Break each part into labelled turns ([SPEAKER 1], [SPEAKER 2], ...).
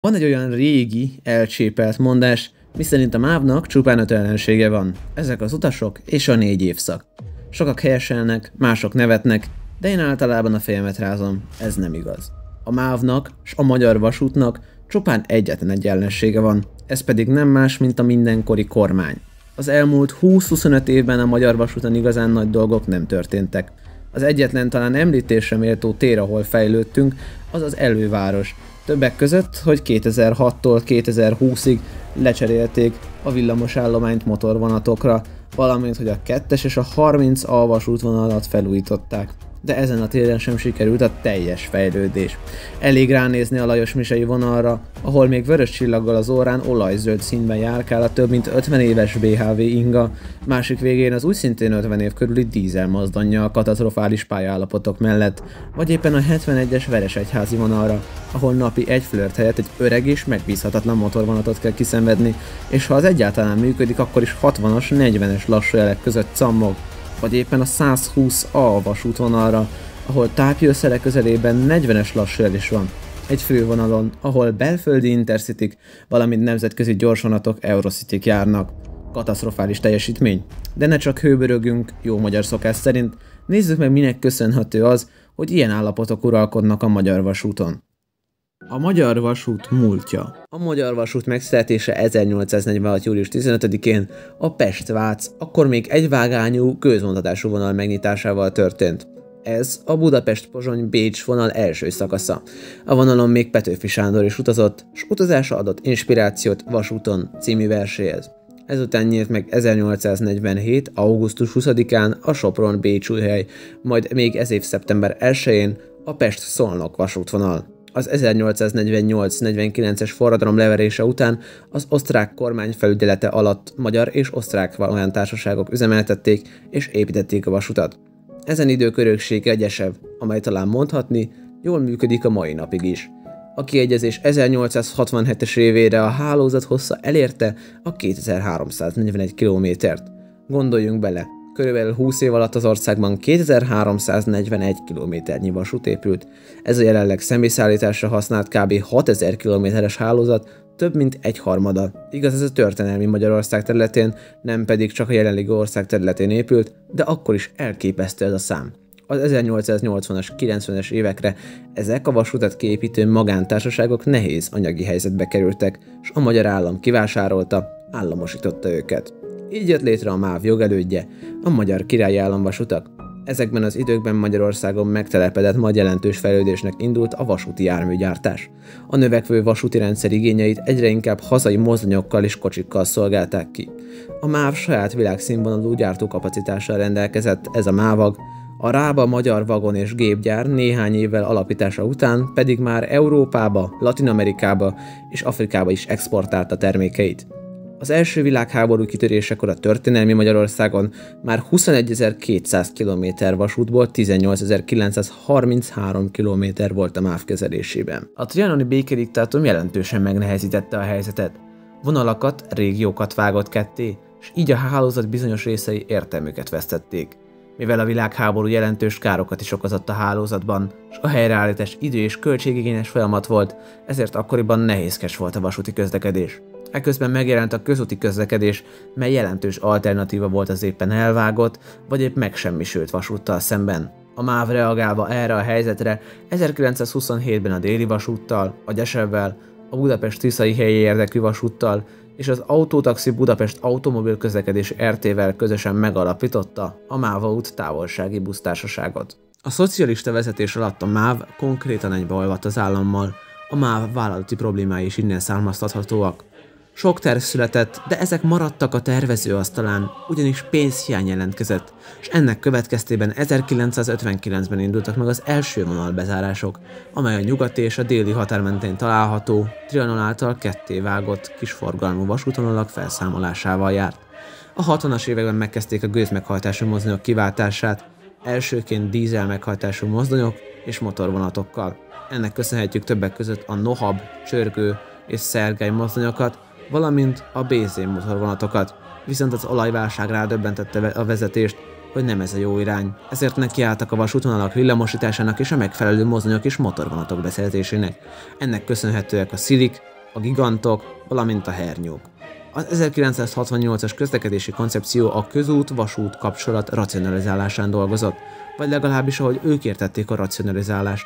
[SPEAKER 1] Van egy olyan régi, elcsépelt mondás, miszerint a mávnak csupán 5 ellensége van. Ezek az utasok és a 4 évszak. Sokak helyeselnek, mások nevetnek, de én általában a fejemet rázom, ez nem igaz. A mávnak s a magyar vasútnak csupán egyetlen egy ellensége van, ez pedig nem más, mint a mindenkori kormány. Az elmúlt 20-25 évben a magyar vasúton igazán nagy dolgok nem történtek. Az egyetlen talán említésre méltó tér, ahol fejlődtünk, az az előváros. Többek között, hogy 2006-tól 2020-ig lecserélték a villamosállományt motorvonatokra, valamint, hogy a 2-es és a 30A vasútvonalat felújították. De ezen a téren sem sikerült a teljes fejlődés. Elég ránézni a Lajos-Misei vonalra, ahol még vörös csillaggal az órán olajzöld színben járkál a több mint 50 éves BHV Inga, másik végén az úgy szintén 50 év körüli dízel mozdonyja a katasztrofális pályaállapotok mellett, vagy éppen a 71-es Veresegyházi vonalra, ahol napi egy flört helyett egy öreg és megbízhatatlan motorvonatot kell kiszenvedni, és ha az egyáltalán működik, akkor is 60-as, 40-es lassújelek között cammog, vagy éppen a 120A vasútvonalra, ahol tápjösszere közelében 40-es lassújel is van. Egy fővonalon, ahol belföldi intercityk, valamint nemzetközi gyorsvonatok Eurocityk járnak. Katasztrofális teljesítmény. De ne csak hőbörögünk, jó magyar szokás szerint, nézzük meg, minek köszönhető az, hogy ilyen állapotok uralkodnak a magyar vasúton. A magyar vasút múltja. A magyar vasút megszületése 1846. július 15-én a Pest-Vác, akkor még egyvágányú közvontatású vonal megnyitásával történt. Ez a Budapest-Pozsony-Bécs vonal első szakasza. A vonalon még Petőfi Sándor is utazott, s utazása adott inspirációt Vasúton című verséhez. Ezután nyílt meg 1847. augusztus 20-án a Sopron-Bécsújhely, majd még ez év szeptember 1-én a Pest-Szolnok vasútvonal. Az 1848-49-es forradalom leverése után az osztrák kormány felügyelete alatt magyar és osztrák társaságok üzemeltették és építették a vasutat. Ezen idők öröksége egyesev, amely talán mondhatni, jól működik a mai napig is. A kiegyezés 1867-es évére a hálózat hossza elérte a 2341 kilométert. Gondoljunk bele, körülbelül 20 év alatt az országban 2341 kilométernyi vasút épült. Ez a jelenleg személyszállításra használt kb. 6000 kilométeres hálózat több mint egyharmada. Igaz, ez a történelmi Magyarország területén, nem pedig csak a jelenlegi ország területén épült, de akkor is elképesztő ez a szám. Az 1880-as, 90-es évekre ezek a vasutat kiépítő magántársaságok nehéz anyagi helyzetbe kerültek, és a magyar állam kivásárolta, államosította őket. Így jött létre a MÁV jogelődje, a Magyar Királyi Államvasutak. Ezekben az időkben Magyarországon megtelepedett, majd jelentős fejlődésnek indult a vasúti járműgyártás. A növekvő vasúti rendszer igényeit egyre inkább hazai mozdonyokkal és kocsikkal szolgálták ki. A MÁV saját világszínvonalú gyártókapacitással rendelkezett, ez a mávag. A Rába Magyar Vagon és Gépgyár néhány évvel alapítása után pedig már Európába, Latin-Amerikába és Afrikába is exportálta termékeit. Az első világháború kitörésekor a történelmi Magyarországon már 21.200 km vasútból 18.933 km volt a MÁV kezelésében. A trianoni békediktátum jelentősen megnehezítette a helyzetet. Vonalakat, régiókat vágott ketté, és így a hálózat bizonyos részei értelmüket vesztették. Mivel a világháború jelentős károkat is okozott a hálózatban, és a helyreállítás idő- és költségigényes folyamat volt, ezért akkoriban nehézkes volt a vasúti közlekedés. Eközben megjelent a közúti közlekedés, mely jelentős alternatíva volt az éppen elvágott, vagy épp megsemmisült vasúttal szemben. A MÁV reagálva erre a helyzetre 1927-ben a déli vasúttal, a Gyesevvel, a Budapest-Tiszai helyi érdekű vasúttal és az Autótaxi Budapest automobil közlekedés RT-vel közösen megalapította a MÁV-út távolsági busztársaságot. A szocialista vezetés alatt a MÁV konkrétan egybe olvadt az állammal, a MÁV vállalati problémái is innen származtathatóak. Sok terv született, de ezek maradtak a tervezőasztalán, ugyanis pénzhiány jelentkezett, és ennek következtében 1959-ben indultak meg az első vonalbezárások, amely a nyugati és a déli határ mentén található, Trianon által kettévágott kisforgalmú vasútvonalak felszámolásával járt. A 60-as években megkezdték a gőzmeghajtású mozdonyok kiváltását, elsőként dízel meghajtású mozdonyok és motorvonatokkal. Ennek köszönhetjük többek között a Nohab, Csörgő és Szergály mozdonyokat, valamint a BZ motorvonatokat, viszont az olajválság rádöbbentette a vezetést, hogy nem ez a jó irány, ezért nekiálltak a vasútvonalak villamosításának és a megfelelő mozdonyok és motorvonatok beszerzésének. Ennek köszönhetőek a Szilik, a gigantok, valamint a hernyók. Az 1968-as közlekedési koncepció a közút-vasút kapcsolat racionalizálásán dolgozott, vagy legalábbis ahogy ők értették a racionalizálást.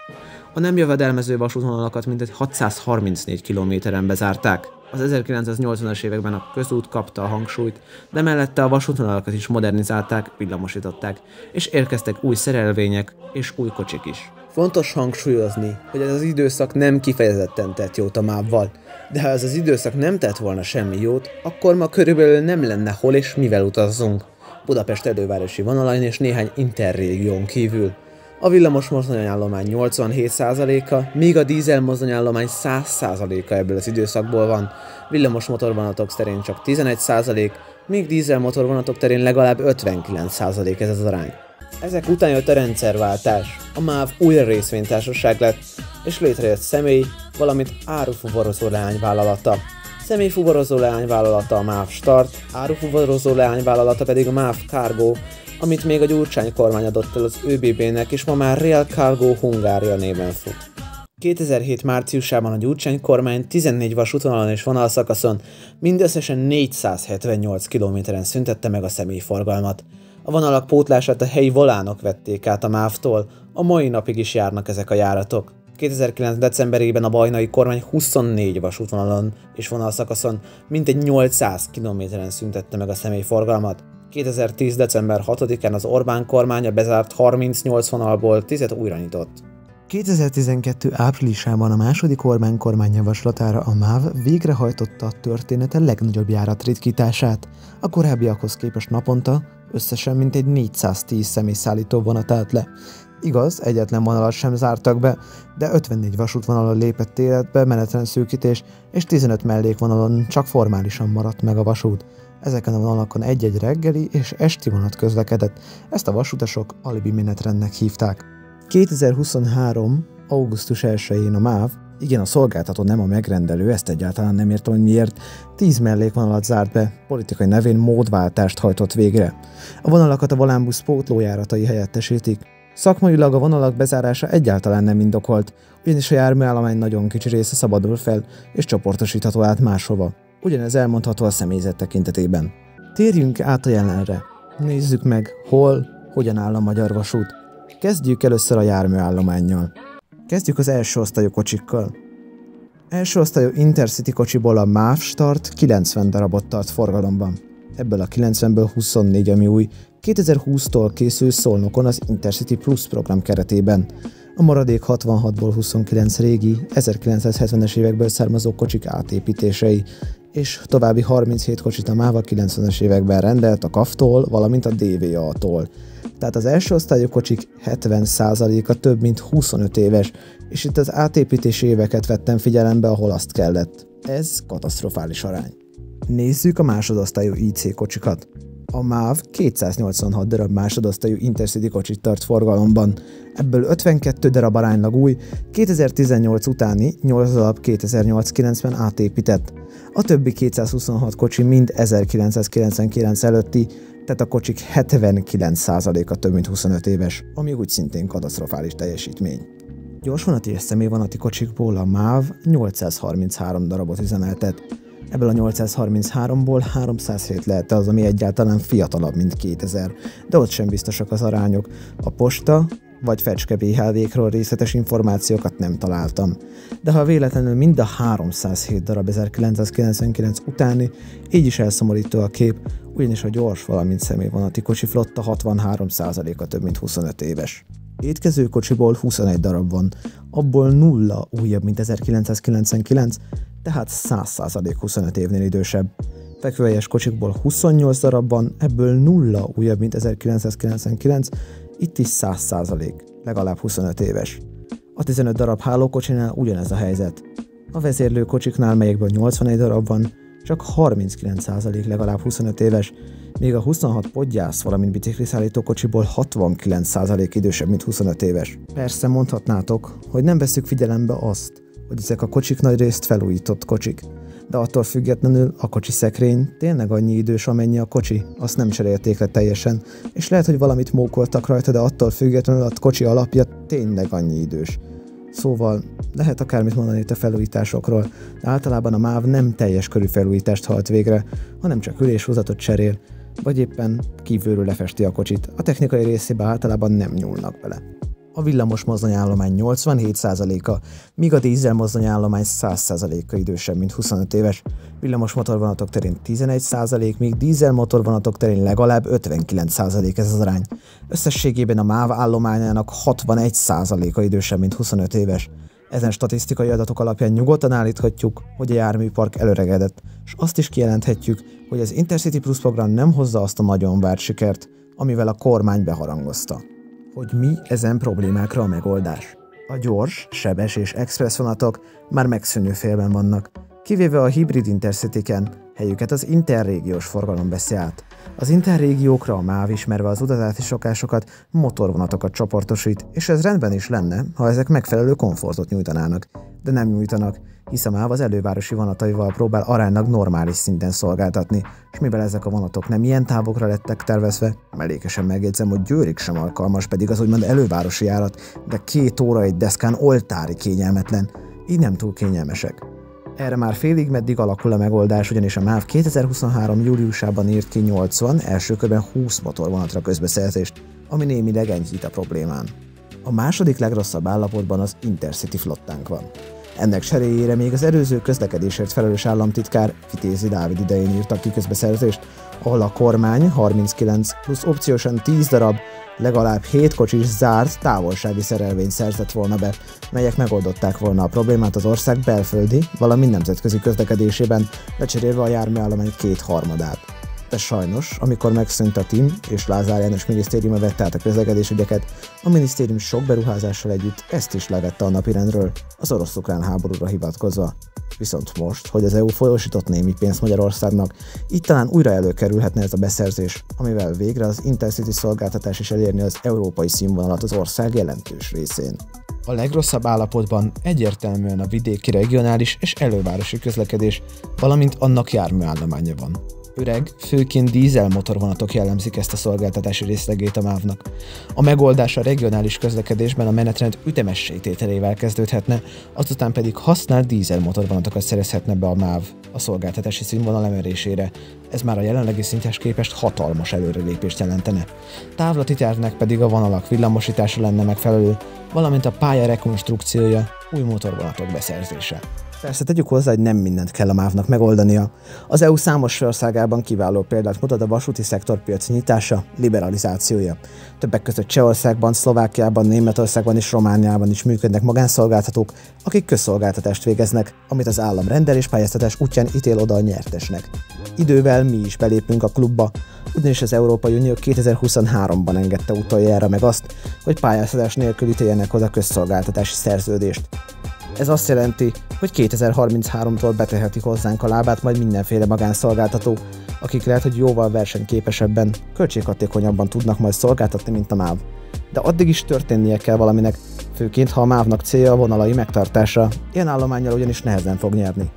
[SPEAKER 1] A nem jövedelmező vasútvonalakat mintegy 634 kilométeren bezárták. Az 1980-as években a közút kapta a hangsúlyt, de mellette a vasútvonalakat is modernizálták, villamosították, és érkeztek új szerelvények és új kocsik is. Fontos hangsúlyozni, hogy ez az időszak nem kifejezetten tett jót a MÁV-val, de ha ez az időszak nem tett volna semmi jót, akkor ma körülbelül nem lenne hol és mivel utazzunk. Budapest elővárosi vonalain és néhány interrégión kívül. A villamos mozdonyállomány 87%-a, míg a dízel mozdonyállomány 100%-a ebből az időszakból van. Villamos motorvonatok terén csak 11%, míg dízel motorvonatok terén legalább 59% ez az arány. Ezek után jött a rendszerváltás, a MÁV újra részvénytársaság lett, és létrejött személy, valamint árufuvarozó leányvállalata. Személyfuvarozó leányvállalata a MÁV Start, árufuvarozó leányvállalata pedig a MÁV Cargo, amit még a Gyurcsány kormány adott el az ÖBB-nek, és ma már Real Cargo Hungária néven fut. 2007 márciusában a Gyurcsány kormány 14 vasútvonalon és vonalszakaszon mindösszesen 478 kilométeren szüntette meg a személyforgalmat. A vonalak pótlását a helyi volánok vették át a MÁV-tól, a mai napig is járnak ezek a járatok. 2009. decemberében a bajnai kormány 24 vasútvonalon és vonalszakaszon mintegy 800 kilométeren szüntette meg a személyforgalmat. 2010. december 6-án az Orbán kormánya bezárt 38 vonalból 10-et újra nyitott. 2012. áprilisában a második Orbán kormány javaslatára a MÁV végrehajtotta a története legnagyobb járatritkítását. A korábbiakhoz képest naponta összesen mintegy 410 személyszállító vonat állt le. Igaz, egyetlen vonalat sem zártak be, de 54 vasútvonalon lépett életbe menetrend szűkítés, és 15 mellékvonalon csak formálisan maradt meg a vasút. Ezeken a vonalakon egy-egy reggeli és esti vonat közlekedett, ezt a vasutasok alibi menetrendnek hívták. 2023. augusztus 1-én a MÁV, igen, a szolgáltató, nem a megrendelő, ezt egyáltalán nem értem, hogy miért, 10 mellékvonalat zárt be, politikai nevén módváltást hajtott végre. A vonalakat a volánbusz pótlójáratai helyettesítik. Szakmailag a vonalak bezárása egyáltalán nem indokolt, ugyanis a járműállomány nagyon kicsi része szabadul fel és csoportosítható át máshova. Ugyanez elmondható a személyzet tekintetében. Térjünk át a jelenre. Nézzük meg, hol, hogyan áll a magyar vasút. Kezdjük először a járműállománnyal. Kezdjük az első osztályú kocsikkal. Első osztályú Intercity kocsiból a MÁV Start 90 darabot tart forgalomban. Ebből a 90-ből 24, ami új, 2020-tól készül Szolnokon az Intercity Plus program keretében. A maradék 66-ból 29 régi, 1970-es évekből származó kocsik átépítései, és további 37 kocsit a MÁV a 90-es években rendelt a KAV-tól, valamint a DVA-tól. Tehát az első osztályú kocsik 70%-a több mint 25 éves, és itt az átépítési éveket vettem figyelembe, ahol azt kellett. Ez katasztrofális arány. Nézzük a másodosztályú IC kocsikat. A MÁV 286 darab másodosztályú Intercity kocsit tart forgalomban, ebből 52 darab aránylag új, 2018 utáni 8 darab 2008-9-ben átépített. A többi 226 kocsi mind 1999 előtti, tehát a kocsik 79%-a több mint 25 éves, ami úgy szintén katasztrofális teljesítmény. Gyorsvonati és személyvonati kocsikból a MÁV 833 darabot üzemeltet. Ebből a 833-ból 307 lehet az, ami egyáltalán fiatalabb, mint 2000, de ott sem biztosak az arányok. A posta vagy fecske BHV-król részletes információkat nem találtam. De ha véletlenül mind a 307 darab 1999 utáni, így is elszomorító a kép, ugyanis a gyors, valamint személyvonati kocsi flotta 63%-a több mint 25 éves. Étkező kocsiból 21 darab van, abból 0 újabb, mint 1999, tehát 100% 25 évnél idősebb. Fekvőhelyes kocsikból 28 darab van, ebből 0 újabb, mint 1999, itt is 100%, legalább 25 éves. A 15 darab hálókocsinál ugyanez a helyzet. A vezérlőkocsiknál, melyekből 81 darab van, csak 39% legalább 25 éves, míg a 26 podgyász, valamint bicikliszállító kocsiból 69% idősebb, mint 25 éves. Persze mondhatnátok, hogy nem veszük figyelembe azt, hogy ezek a kocsik nagyrészt felújított kocsik, de attól függetlenül a kocsi szekrény tényleg annyi idős, amennyi a kocsi, azt nem cserélték le teljesen, és lehet, hogy valamit mókoltak rajta, de attól függetlenül a kocsi alapja tényleg annyi idős.
[SPEAKER 2] Szóval lehet akármit mondani itt a felújításokról, de általában a MÁV nem teljes körű felújítást hajt végre, hanem csak üléshúzatot cserél, vagy éppen kívülről lefesti a kocsit, a technikai részébe általában nem nyúlnak bele. A villamos mozdonyállomány 87%-a, míg a dízel mozdonyállomány 100%-a idősebb, mint 25 éves, villamos motorvonatok terén 11%, míg dízel motorvonatok terén legalább 59% ez az arány. Összességében a MÁV állományának 61%-a idősebb, mint 25 éves. Ezen statisztikai adatok alapján nyugodtan állíthatjuk, hogy a járműpark elöregedett, és azt is kijelenthetjük, hogy az Intercity Plus program nem hozza azt a nagyon várt sikert, amivel a kormány beharangozta. Hogy mi ezen problémákra a megoldás? A gyors, sebes és express vonatok már megszűnő félben vannak, kivéve a hibrid Intercity-ken, helyüket az interrégiós forgalom veszi át. Az interrégiókra a MÁV ismerve az utazási szokásokat, motorvonatokat csoportosít, és ez rendben is lenne, ha ezek megfelelő komfortot nyújtanának. De nem nyújtanak, hisz a MÁV az elővárosi vonataival próbál aránylag normális szinten szolgáltatni, és mivel ezek a vonatok nem ilyen távokra lettek tervezve, mellékesen megjegyzem, hogy Győrig sem alkalmas, pedig az úgymond elővárosi járat, de 2 óra egy deszkán oltári kényelmetlen, így nem túl kényelmesek. Erre már félig meddig alakul a megoldás, ugyanis a MÁV 2023. júliusában írt ki 80, első körben 20 motorvonatra közbeszerzést, ami némileg enyhít a problémán. A második legrosszabb állapotban az Intercity flottánk van. Ennek cseréjére még az előző közlekedésért felelős államtitkár Vitézi Dávid idején írtak ki közbeszerzést, ahol a kormány 39 plusz opciósan 10 darab, legalább 7 kocsis zárt távolsági szerelvényt szerzett volna be, melyek megoldották volna a problémát az ország belföldi, valamint nemzetközi közlekedésében, lecserélve a járműállomány 2/3-át. De sajnos, amikor megszűnt a TIM és Lázár János minisztériuma vette át a közlekedésügyeket, a minisztérium sok beruházással együtt ezt is levette a napirendről, az orosz-ukrán háborúra hivatkozva. Viszont most, hogy az EU folyósított némi pénzt Magyarországnak, így talán újra előkerülhetne ez a beszerzés, amivel végre az Intercity szolgáltatás is elérni az európai színvonalat az ország jelentős részén. A legrosszabb állapotban egyértelműen a vidéki regionális és elővárosi közlekedés, valamint annak járműállománya van. Öreg, főként dízel motorvonatok jellemzik ezt a szolgáltatási részlegét a MÁV-nak. A megoldás a regionális közlekedésben a menetrend ütemessé tételével kezdődhetne, azután pedig használt dízel motorvonatokat szerezhetne be a MÁV a szolgáltatási színvonal emelésére. Ez már a jelenlegi szinthez képest hatalmas előrelépést jelentene. Távlati tervnek pedig a vonalak villamosítása lenne megfelelő, valamint a pálya rekonstrukciója, új motorvonatok beszerzése. Persze tegyük hozzá, hogy nem mindent kell a MÁV-nak megoldania. Az EU számos országában kiváló példát mutat a vasúti szektor piaci nyitása, liberalizációja. Többek között Csehországban, Szlovákiában, Németországban és Romániában is működnek magánszolgáltatók, akik közszolgáltatást végeznek, amit az állam rendel és pályáztatás útján ítél oda a nyertesnek. Idővel mi is belépünk a klubba, ugyanis az Európai Unió 2023-ban engedte utoljára meg azt, hogy pályáztatás nélkül ítéljenek oda közszolgáltatási szerződést. Ez azt jelenti, hogy 2033-tól betehetik hozzánk a lábát majd mindenféle magánszolgáltató, akik lehet, hogy jóval versenyképesebben, költséghatékonyabban tudnak majd szolgáltatni, mint a MÁV. De addig is történnie kell valaminek, főként ha a MÁV-nak célja a vonalai megtartása, ilyen állománnyal ugyanis nehezen fog nyerni.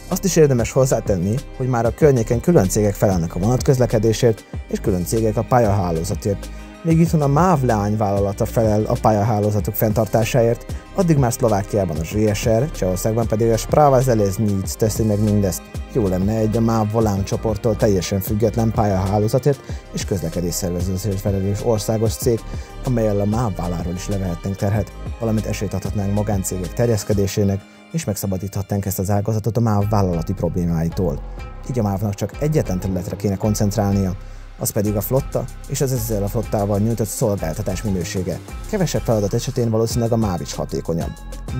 [SPEAKER 2] Azt is érdemes hozzátenni, hogy már a környéken külön cégek felelnek a vonatközlekedésért, és külön cégek a pályahálózatért. Míg itthon a MÁV leányvállalata felel a pályahálózatok fenntartásáért, addig már Szlovákiában a ZSR, Csehországban pedig a Sprava Železnic teszi meg mindezt. Jó lenne egy a MÁV Volán csoporttól teljesen független pályahálózatért és közlekedésszervezésért felelős országos cég, amellyel a MÁV válláról is levehetnénk terhet, valamint esélyt adhatnánk magáncégek terjeszkedésének, és megszabadíthatnánk ezt az ágazatot a MÁV vállalati problémáitól. Így a MÁV-nak csak egyetlen területre kéne koncentrálnia, az pedig a flotta és az ezzel a flottával nyújtott szolgáltatás minősége. Kevesebb feladat esetén valószínűleg a MÁV is hatékonyabb.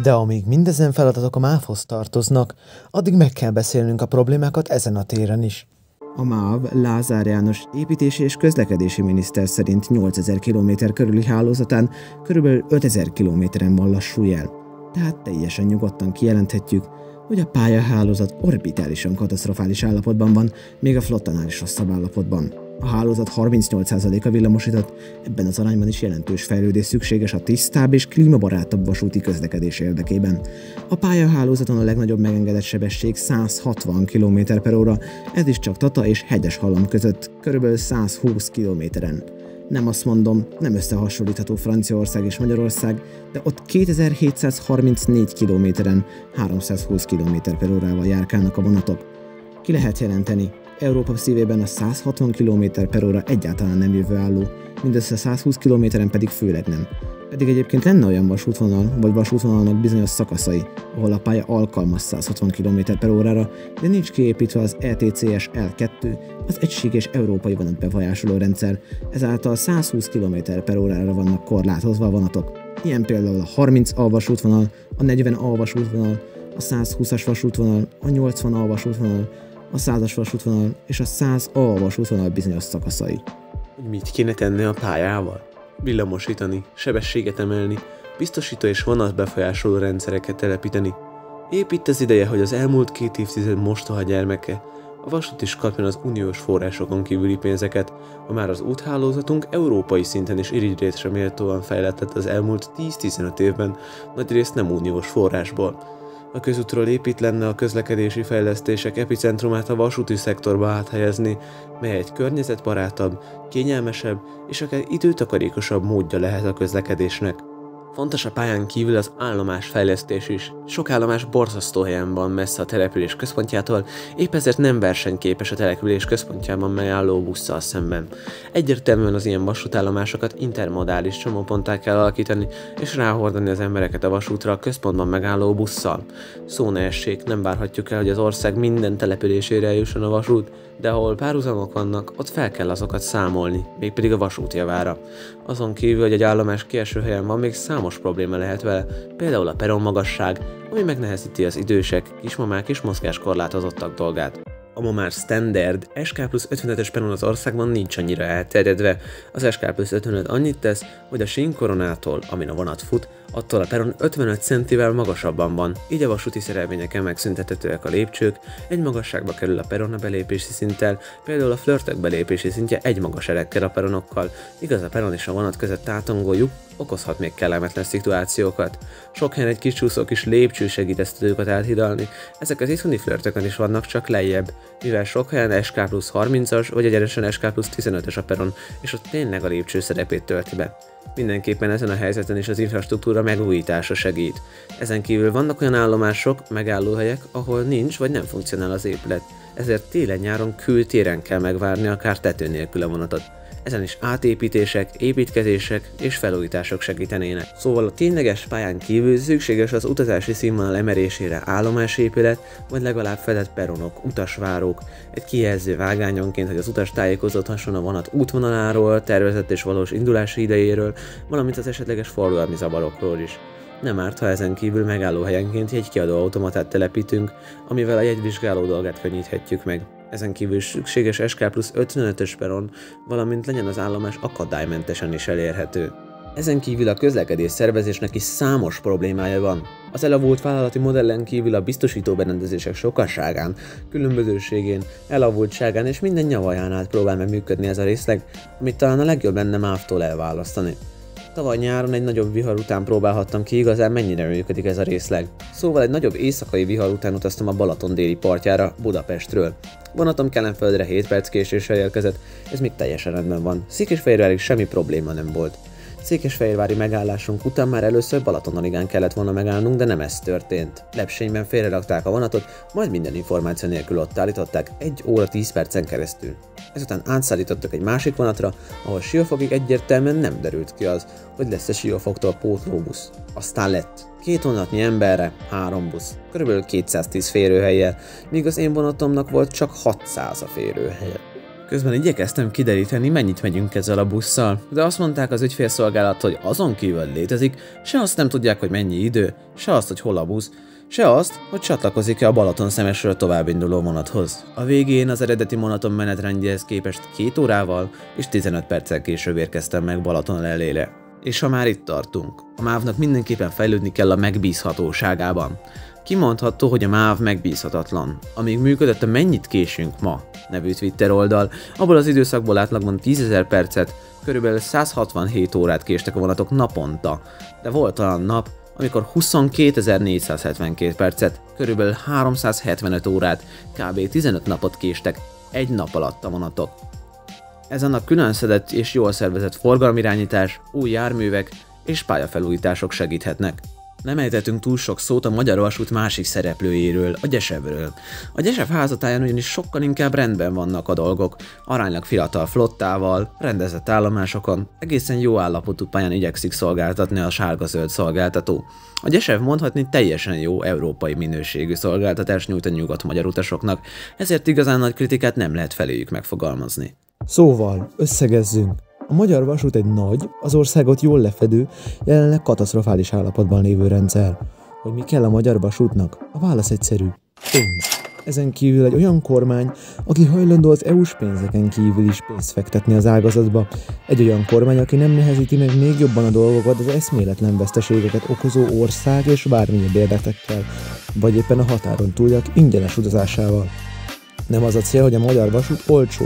[SPEAKER 2] De amíg mindezen feladatok a MÁV-hoz tartoznak, addig meg kell beszélnünk a problémákat ezen a téren is. A MÁV Lázár János építési és közlekedési miniszter szerint 8000 km körüli hálózatán körülbelül 5000 kilométeren van lassú jel. Tehát teljesen nyugodtan kijelenthetjük, hogy a pályahálózat orbitálisan katasztrofális állapotban van, még a flottanál is rosszabb állapotban. A hálózat 38%-a villamosított, ebben az arányban is jelentős fejlődés szükséges a tisztább és klímabarátabb vasúti közlekedés érdekében. A pályahálózaton a legnagyobb megengedett sebesség 160 km/h, ez is csak Tata és Hegyeshalom között, körülbelül 120 km-en. Nem azt mondom, nem összehasonlítható Franciaország és Magyarország, de ott 2734 kilométeren 320 km/órával járkálnak a vonatok. Ki lehet jelenteni, Európa szívében a 160 km/h egyáltalán nem jövőálló, mindössze 120 km-en pedig főleg nem. Pedig egyébként lenne olyan vasútvonal, vagy vasútvonalnak bizonyos szakaszai, ahol a pálya alkalmas 160 km/h, de nincs kiépítve az ETCS L2, az egységes európai vonatbefolyásoló rendszer, ezáltal 120 km/h-ra vannak korlátozva a vonatok. Ilyen például a 30A vasútvonal, a 40A vasútvonal, a 120-as vasútvonal, a 80A vasútvonal, a 100-as vasútvonal és a 100A vasútvonal bizonyos szakaszai.
[SPEAKER 3] Mit kéne tenni a pályával? Villamosítani, sebességet emelni, biztosító és vonatbefolyásoló rendszereket telepíteni. Épp itt az ideje, hogy az elmúlt 2 évtized mostoha gyermeke, a vasút is kapjon az uniós forrásokon kívüli pénzeket, ha már az úthálózatunk európai szinten is irigyrészre méltóan fejlett lett az elmúlt 10-15 évben, nagyrészt nem uniós forrásból. A közútról épít lenne a közlekedési fejlesztések epicentrumát a vasúti szektorba áthelyezni, mely egy környezetbarátabb, kényelmesebb és akár időtakarékosabb módja lehet a közlekedésnek. Fontos a pályán kívül az állomásfejlesztés is. Sok állomás borzasztó helyen van messze a település központjától, épp ezért nem versenyképes a település központjában megálló busszal szemben. Egyértelműen az ilyen vasútállomásokat intermodális csomóponttá kell alakítani, és ráhordani az embereket a vasútra a központban megálló busszal. Szó ne essék, nem várhatjuk el, hogy az ország minden településére eljusson a vasút, de ahol párhuzamok vannak, ott fel kell azokat számolni, mégpedig a vasút javára. Azon kívül, hogy egy állomás kieső helyen van, még számos probléma lehet vele, például a peronmagasság, ami megnehezíti az idősek, kismamák és mozgáskorlátozottak dolgát. A ma már standard SK+55-ös peron az országban nincs annyira elterjedve. Az SK+55 annyit tesz, hogy a sínkoronától, amin a vonat fut, attól a peron 55 centivel magasabban van, így a vasúti szerelvényeken megszüntethetőek a lépcsők, egy magasságba kerül a peron a belépési szinttel, például a flörtök belépési szintje egy magas erekkel a peronokkal, igaz a peron és a vonat között átongó lyuk okozhat még kellemetlen szituációkat. Sok helyen egy kis csúszó kis lépcső segít ezt őket áthidalni, ezek az itthoni flörtökön is vannak, csak lejjebb, mivel sok helyen SK+30-as vagy egyenesen SK+15-ös a peron, és ott tényleg a lépcső szerepét tölti be. Mindenképpen ezen a helyzeten is az infrastruktúra megújítása segít. Ezen kívül vannak olyan állomások, megállóhelyek, ahol nincs vagy nem funkcionál az épület, ezért télen-nyáron kültéren kell megvárni akár tető nélkül a vonatot. Ezen is átépítések, építkezések és felújítások segítenének. Szóval a tényleges pályán kívül szükséges az utazási színvonal emelésére állomásépület, vagy legalább fedett peronok, utasvárók, egy kijelző vágányonként, hogy az utas tájékozódhasson a vonat útvonaláról, tervezett és valós indulási idejéről, valamint az esetleges forgalmi zavarokról is. Nem árt, ha ezen kívül megállóhelyenként jegykiadó automatát telepítünk, amivel a jegyvizsgáló dolgát könnyíthetjük meg. Ezen kívül szükséges SK+55-ös peron, valamint legyen az állomás akadálymentesen is elérhető. Ezen kívül a közlekedés szervezésnek is számos problémája van. Az elavult vállalati modellen kívül a biztosító berendezések sokasságán, különbözőségén, elavultságán és minden nyavaján át próbál meg működni ez a részleg, amit talán a legjobb lenne MÁV-tól elválasztani. Tavaly nyáron egy nagyobb vihar után próbálhattam ki igazán mennyire működik ez a részleg. Szóval egy nagyobb éjszakai vihar után utaztam a Balaton déli partjára, Budapestről. Vonatom Kelenföldre 7 perc késéssel érkezett, ez még teljesen rendben van. Székesfehérvárig semmi probléma nem volt. Székesfehérvári megállásunk után már először Balatonaligán kellett volna megállnunk, de nem ez történt. Lepsényben félrerakták a vonatot, majd minden információ nélkül ott állították 1 óra 10 percen keresztül. Ezután átszállítottak egy másik vonatra, ahol Siófokig egyértelműen nem derült ki az, hogy lesz-e Siófoktól pótlóbusz. Aztán lett. 2 vonatnyi emberre 3 busz, kb. 210 férőhellyel, míg az én vonatomnak volt csak 600 a férőhelye. Közben igyekeztem kideríteni, mennyit megyünk ezzel a busszal, de azt mondták az ügyfélszolgálat, hogy azon kívül létezik, se azt nem tudják, hogy mennyi idő, se azt, hogy hol a busz, se azt, hogy csatlakozik-e a Balatonszemesről továbbinduló vonathoz. A végén az eredeti vonatom menetrendjéhez képest 2 órával és 15 perccel később érkeztem meg Balaton elére. És ha már itt tartunk, a MÁV-nak mindenképpen fejlődni kell a megbízhatóságában. Kimondható, hogy a MÁV megbízhatatlan. Amíg működött a Mennyit késünk ma nevű Twitter oldal, abból az időszakból átlagban 10 000 percet, körülbelül 167 órát késtek a vonatok naponta, de volt olyan nap, amikor 22.472 percet, körülbelül 375 órát, kb. 15 napot késtek egy nap alatt a vonatok.
[SPEAKER 1] Ez annak külön szedett és jól szervezett forgalmirányítás, új járművek és pályafelújítások segíthetnek. Nem ejtettünk túl sok szót a Magyar Vasút másik szereplőjéről, a Gyesevről. A Gyesev házatáján ugyanis sokkal inkább rendben vannak a dolgok, aránylag fiatal flottával, rendezett állomásokon, egészen jó állapotú pályán igyekszik szolgáltatni a sárga-zöld szolgáltató. A Gyesev mondhatni teljesen jó európai minőségű szolgáltatást nyújt a nyugat-magyar utasoknak, ezért igazán nagy kritikát nem lehet feléjük megfogalmazni.
[SPEAKER 2] Szóval, összegezzünk. A Magyar Vasút egy nagy, az országot jól lefedő, jelenleg katasztrofális állapotban lévő rendszer. Hogy mi kell a Magyar Vasútnak? A válasz egyszerű. Pénz. Ezen kívül egy olyan kormány, aki hajlandó az EU-s pénzeken kívül is pénzt fektetni az ágazatba. Egy olyan kormány, aki nem nehezíti meg még jobban a dolgokat az eszméletlen veszteségeket okozó ország és bármilyen érdekekkel, vagy éppen a határon túliak ingyenes utazásával. Nem az a cél, hogy a Magyar Vasút olcsó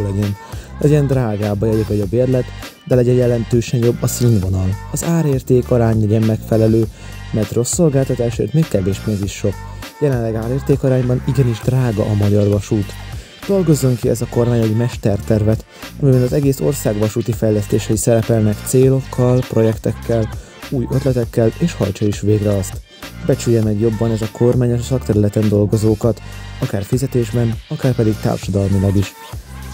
[SPEAKER 2] legyen drágább a jegyek vagy a bérlet, de legyen jelentősen jobb a színvonal. Az árérték arány legyen megfelelő, mert rossz szolgáltatásért még kevés pénz is sok. Jelenleg árérték arányban igenis drága a Magyar Vasút. Dolgozzon ki ez a kormány egy mestertervet, amiben az egész ország vasúti fejlesztései szerepelnek célokkal, projektekkel, új ötletekkel, és hajtsa is végre azt. Becsülje meg jobban ez a kormány a szakterületen dolgozókat, akár fizetésben, akár pedig társadalmilag is.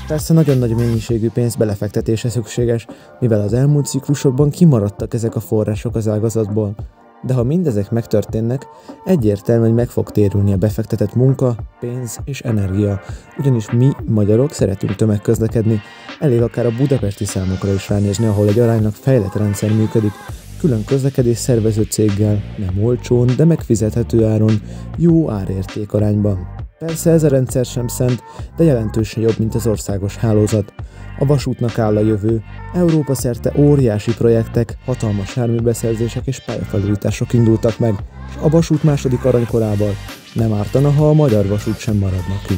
[SPEAKER 2] Persze nagyon nagy mennyiségű pénz belefektetése szükséges, mivel az elmúlt ciklusokban kimaradtak ezek a források az ágazatból. De ha mindezek megtörténnek, egyértelmű, hogy meg fog térülni a befektetett munka, pénz és energia, ugyanis mi, magyarok, szeretünk tömegközlekedni, elég akár a budapesti számokra is ránézni, ahol egy aránylag fejlett rendszer működik, külön közlekedés szervező céggel, nem olcsón, de megfizethető áron, jó árérték arányban. Persze ez a rendszer sem szent, de jelentősen jobb, mint az országos hálózat. A vasútnak áll a jövő, Európa szerte óriási projektek, hatalmas járműbeszerzések és pályafelújítások indultak meg, és a vasút második aranykorával nem ártana, ha a Magyar Vasút sem maradna ki.